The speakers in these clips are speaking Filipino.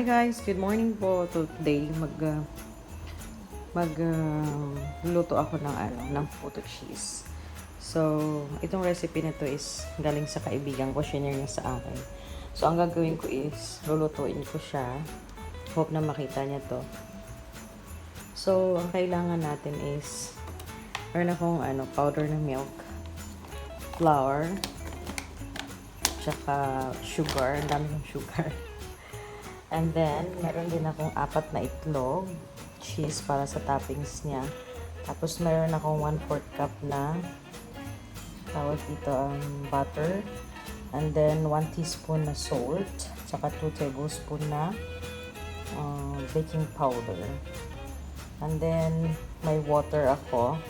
Hi guys, good morning po. Today luto ako ng puto cheese. So, itong recipe na to is galing sa kaibigan ko, shinare niya sa akin. So, ang gagawin ko is lulutuin ko siya. Hope na makita niya to. So, ang kailangan natin is meron akong powder na milk, flour, tsaka sugar. Ang dami ng sugar. And then, meron din akong 4 na itlog, cheese para sa toppings niya. Tapos, meron akong 1/4 cup na tawag dito butter. And then, 1 teaspoon na salt. Tsaka 2 tablespoon na baking powder. And then, may water ako.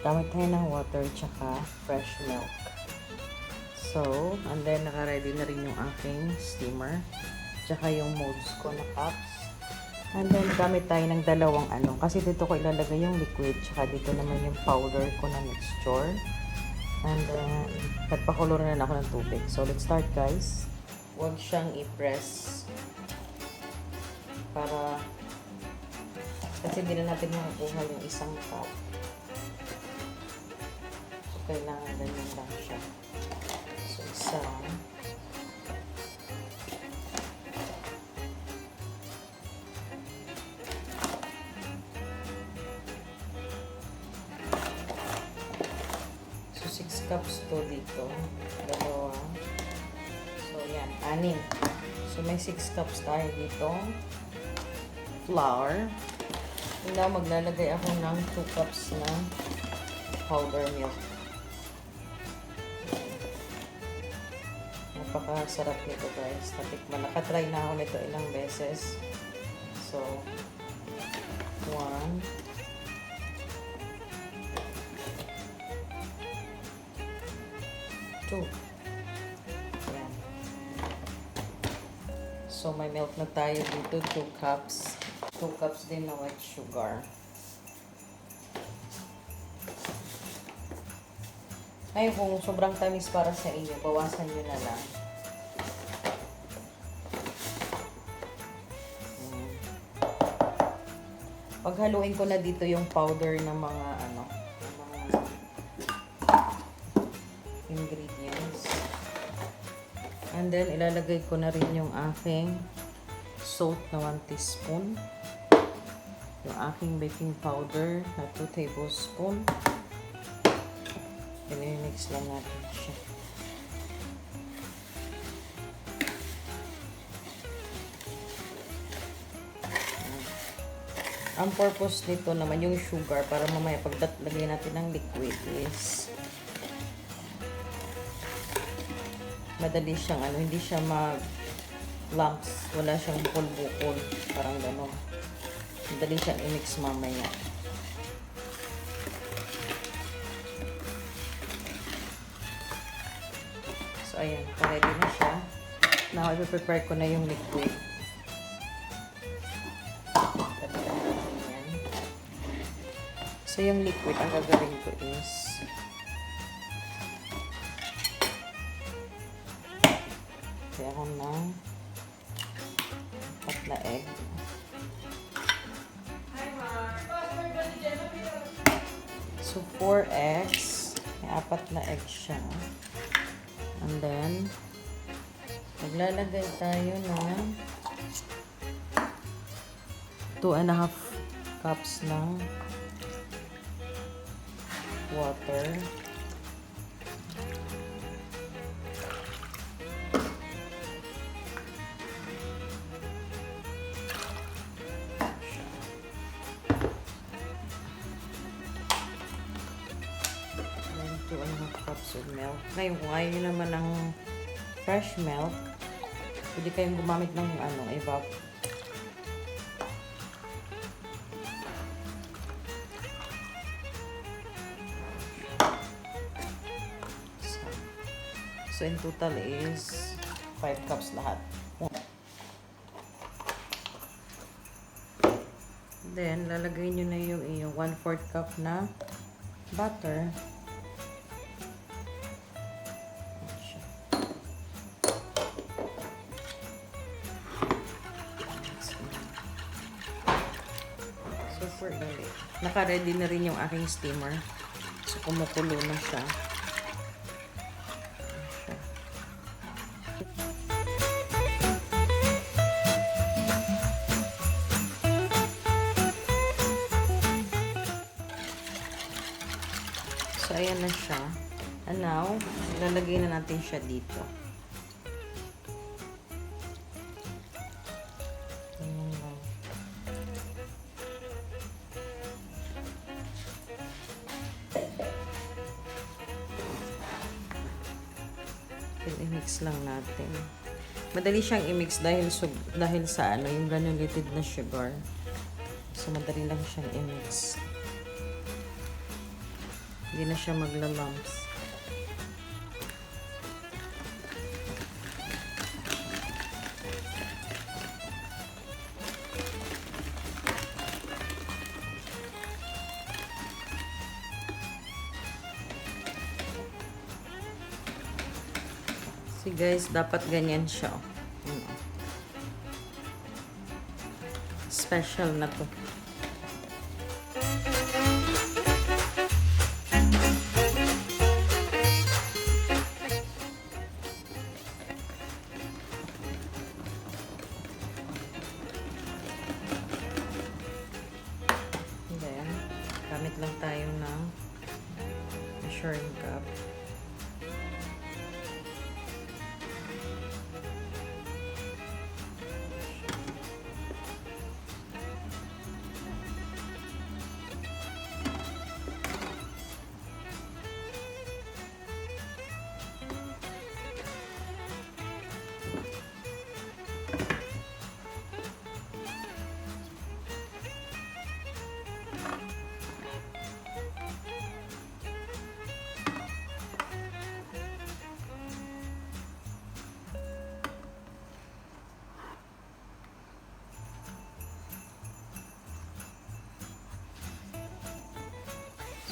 Gamit tayo ng water tsaka fresh milk. So, and then, naka-ready na rin yung aking steamer. Tsaka yung molds ko na cups. And then, gamit tayo ng dalawang kasi dito ko ilalagay yung liquid, tsaka dito naman yung powder ko na mixture. And then, nagpakulo na ako ng tubig. So, let's start guys. Huwag siyang i-press. Kasi hindi na natin makukuha yung isang cup. So, kailangan ganyan lang siya. So, isang. So, 6 cups to dito. Dalawa. So, yan. 6. So, may 6 cups tayo dito. Flour. Now, maglalagay ako ng 2 cups na powder milk. Napakasarap nito guys. Nakatry na ako nito ilang beses. So, 1. Ayan. So, may milk na tayo dito. 2 cups. 2 cups din na white sugar. Ngayon, kung sobrang tamis para sa inyo, bawasan nyo na lang. Paghaluin ko na dito yung powder ng mga ingredients. And then, ilalagay ko na rin yung aking salt na 1 teaspoon. Yung aking baking powder na 2 tablespoon. I-mix lang natin siya. Ang purpose nito naman yung sugar para mamaya pagdatlagay natin ng liquid is madali siyang hindi siya lumps, wala siyang bukol-bukol, parang gano'n. Madali siyang i-mix mamaya. So, ayan, ready na siya. Now, i-prepare ko na yung liquid. So, yung liquid, ang gagawin ko is kaya ako ng 4 na egg. So, 4 eggs. May 4 na egg siya. And then, maglalagay tayo ng 2.5 cups ng water. Then 2.5 cups of milk. Ngayon, kung ayaw nyo naman ng fresh milk, pwede kayong gumamit ng evap. So, in total is 5 cups lahat. Then, lalagay nyo na yung 1/4 cup na butter. Naka-ready na rin yung aking steamer. So, kumukulo na siya. So, ayan na siya. And now, lalagay na natin siya dito. I-mix lang natin. Madali siyang i-mix dahil sa ano, yung granulated na sugar. So, madali lang siyang i-mix. Hindi na siya magla-lumps. So guys, dapat ganyan siya. Special na to. Then, gamit lang tayo ng measuring cup.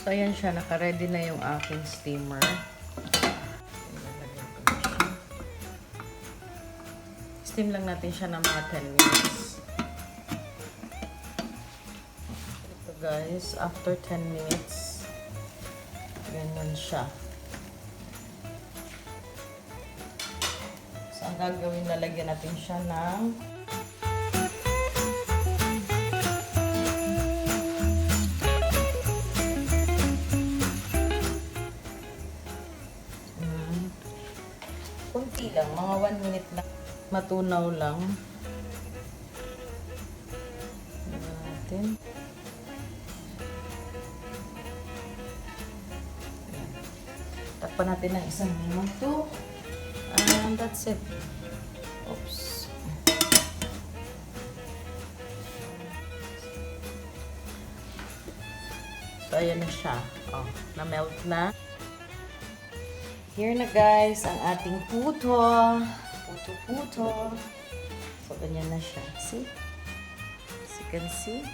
So, ayan siya. Naka-ready na yung aking steamer. Steam lang natin siya ng mga 10 minutes. Ito guys, after 10 minutes, ganyan siya. So, ang gagawin, lalagyan natin siya ng kunti lang, mga 1 minute lang. Matunaw lang. Natin. Takpan natin ng 1 minuto. And that's it. Oops. So, ayan na siya. Oh, na-melt na. Here na guys, ang ating puto. Puto. So, ganyan na siya. See? As you can see.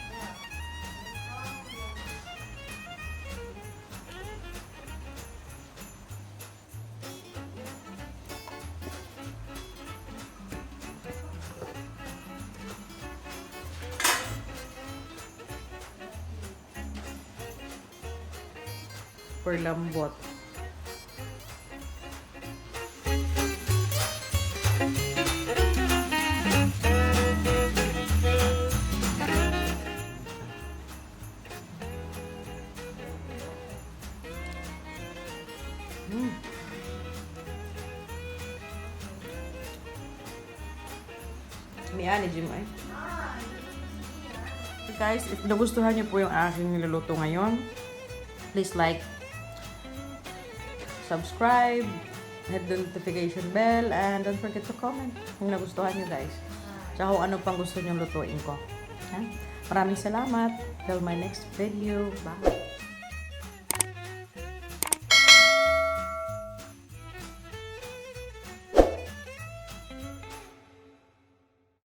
Super lambot. Miyan, Jim ay. Guys, if nagustuhan niyo po yung aking niluluto ngayon, please like, subscribe, hit the notification bell, and don't forget to comment kung nagustuhan niyo guys. Tsaka kung ano pang gusto niyo lutuin ko. Ha? Maraming salamat. Till my next video. Bye!